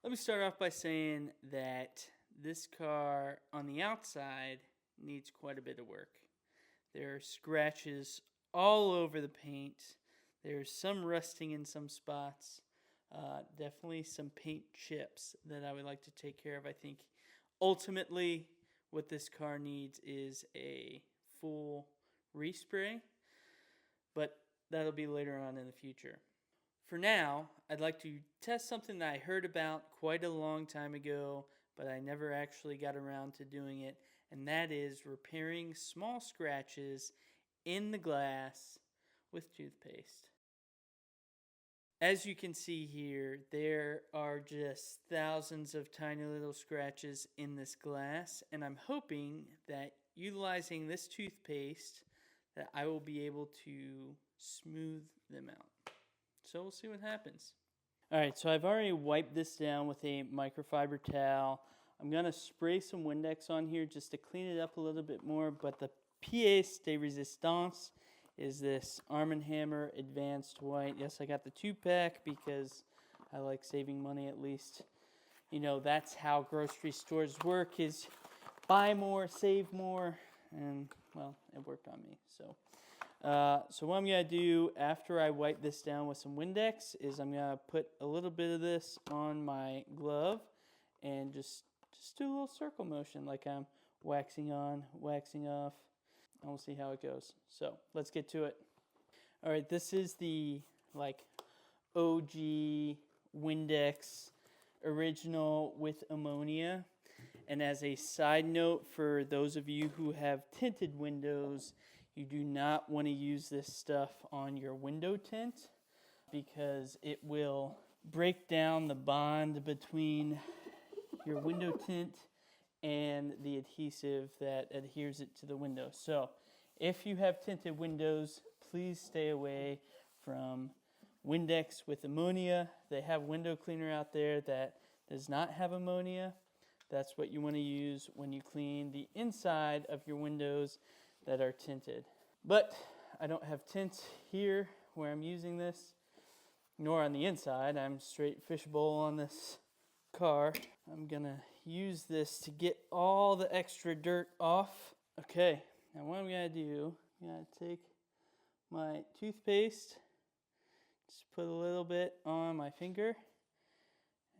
Let me start off by saying that this car on the outside needs quite a bit of work. There are scratches all over the paint. There's some rusting in some spots. Definitely some paint chips that I would like to take care of. I think ultimately what this car needs is a full respray, but that'll be later on in the future. For now, I'd like to test something that I heard about quite a long time ago, but I never actually got around to doing it, and that is repairing small scratches in the glass with toothpaste. As you can see here, there are just thousands of tiny little scratches in this glass, and I'm hoping that utilizing this toothpaste that I will be able to smooth them out. So we'll see what happens. All right, so I've already wiped this down with a microfiber towel. I'm going to spray some Windex on here just to clean it up a little bit more, but the pièce de résistance is this Arm & Hammer Advanced White. Yes, I got the 2-pack because I like saving money at least. You know, that's how grocery stores work, is buy more, save more, and, well, it worked on me, so... So what I'm going to do after I wipe this down with some Windex is I'm going to put a little bit of this on my glove and just do a little circle motion like I'm waxing on, waxing off, and we'll see how it goes. So let's get to it. All right, this is the OG Windex original with ammonia. And as a side note for those of you who have tinted windows, you do not want to use this stuff on your window tint because it will break down the bond between your window tint and the adhesive that adheres it to the window. So if you have tinted windows, please stay away from Windex with ammonia. They have window cleaner out there that does not have ammonia. That's what you want to use when you clean the inside of your windows that are tinted. But I don't have tint here where I'm using this, nor on the inside. I'm straight fishbowl on this car. I'm gonna use this to get all the extra dirt off. Okay, now what I'm gonna do, I'm gonna take my toothpaste, just put a little bit on my finger,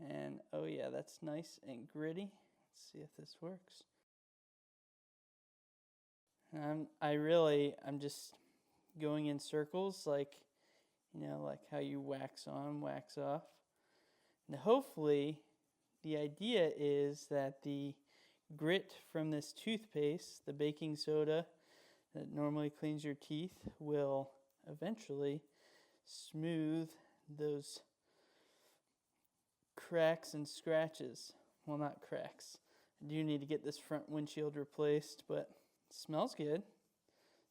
and oh yeah, that's nice and gritty. Let's see if this works. I'm just going in circles, like how you wax on, wax off. And hopefully, the idea is that the grit from this toothpaste, the baking soda that normally cleans your teeth, will eventually smooth those cracks and scratches. Well, not cracks. I do need to get this front windshield replaced, but it smells good. It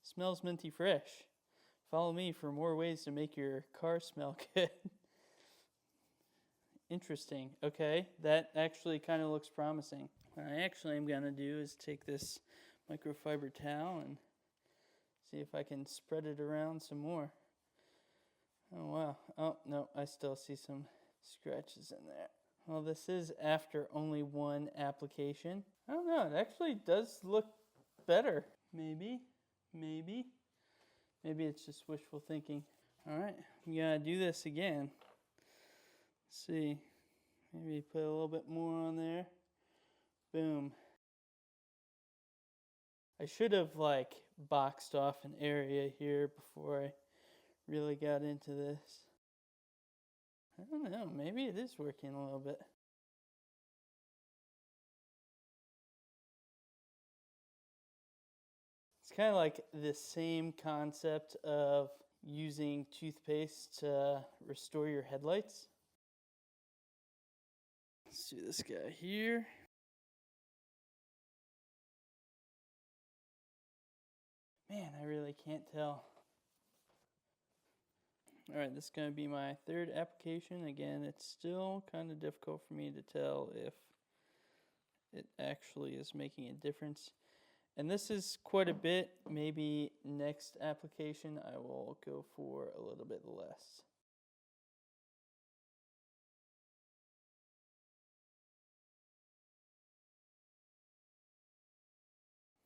smells minty fresh. Follow me for more ways to make your car smell good. Interesting. Okay, that actually kind of looks promising. What I actually am going to do is take this microfiber towel and see if I can spread it around some more. Oh, wow. Oh, no, I still see some scratches in there. Well, this is after only one application. I don't know, it actually does look better. Maybe it's just wishful thinking. All right, I'm gonna do this again. Let's see, maybe put a little bit more on there. Boom. I should have boxed off an area here before I really got into this. I don't know, maybe it is working a little bit. It's kind of like the same concept of using toothpaste to restore your headlights. Let's do this guy here. Man, I really can't tell. All right, this is going to be my third application. Again, it's still kind of difficult for me to tell if it actually is making a difference. And this is quite a bit. Maybe next application I will go for a little bit less.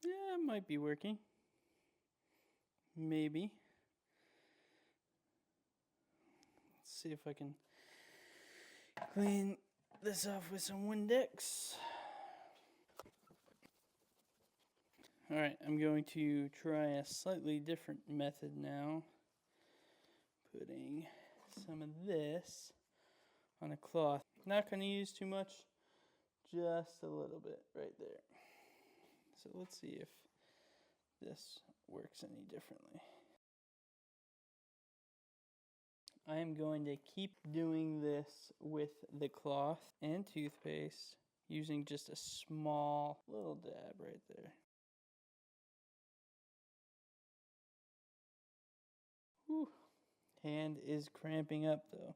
Yeah, it might be working. Maybe. Let's see if I can clean this off with some Windex. Alright, I'm going to try a slightly different method now. Putting some of this on a cloth. Not going to use too much, just a little bit right there. So let's see if this works any differently. I am going to keep doing this with the cloth and toothpaste, using just a small little dab right there. Whew. Hand is cramping up though.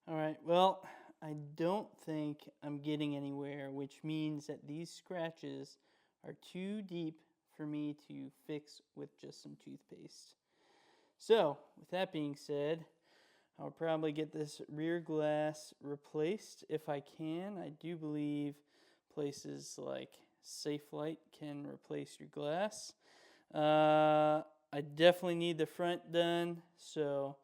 Alright, well, I don't think I'm getting anywhere, which means that these scratches are too deep for me to fix with just some toothpaste. So, with that being said, I'll probably get this rear glass replaced if I can. I do believe places like Safelite can replace your glass. I definitely need the front done, so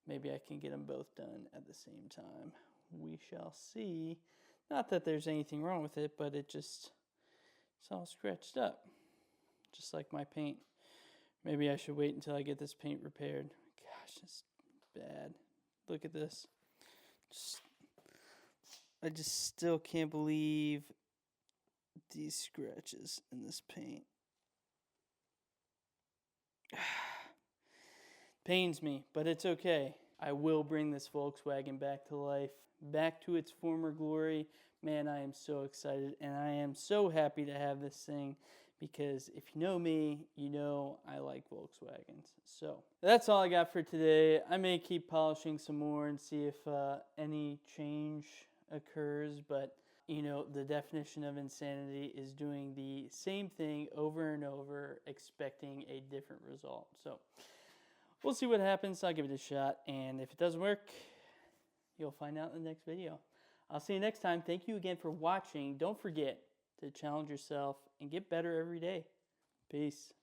maybe I can get them both done at the same time. We shall see. Not that there's anything wrong with it, but it's all scratched up, just like my paint. Maybe I should wait until I get this paint repaired. Gosh, it's bad. Look at this. I just still can't believe these scratches in this paint. Pains me, but it's okay. I will bring this Volkswagen back to life, back to its former glory. Man, I am so excited, and I am so happy to have this thing, because if you know me, you know I like Volkswagens. So that's all I got for today. I may keep polishing some more and see if any change occurs, but you know, the definition of insanity is doing the same thing over and over, expecting a different result. So we'll see what happens. I'll give it a shot, and if it doesn't work, you'll find out in the next video. I'll see you next time. Thank you again for watching. Don't forget to challenge yourself and get better every day. Peace.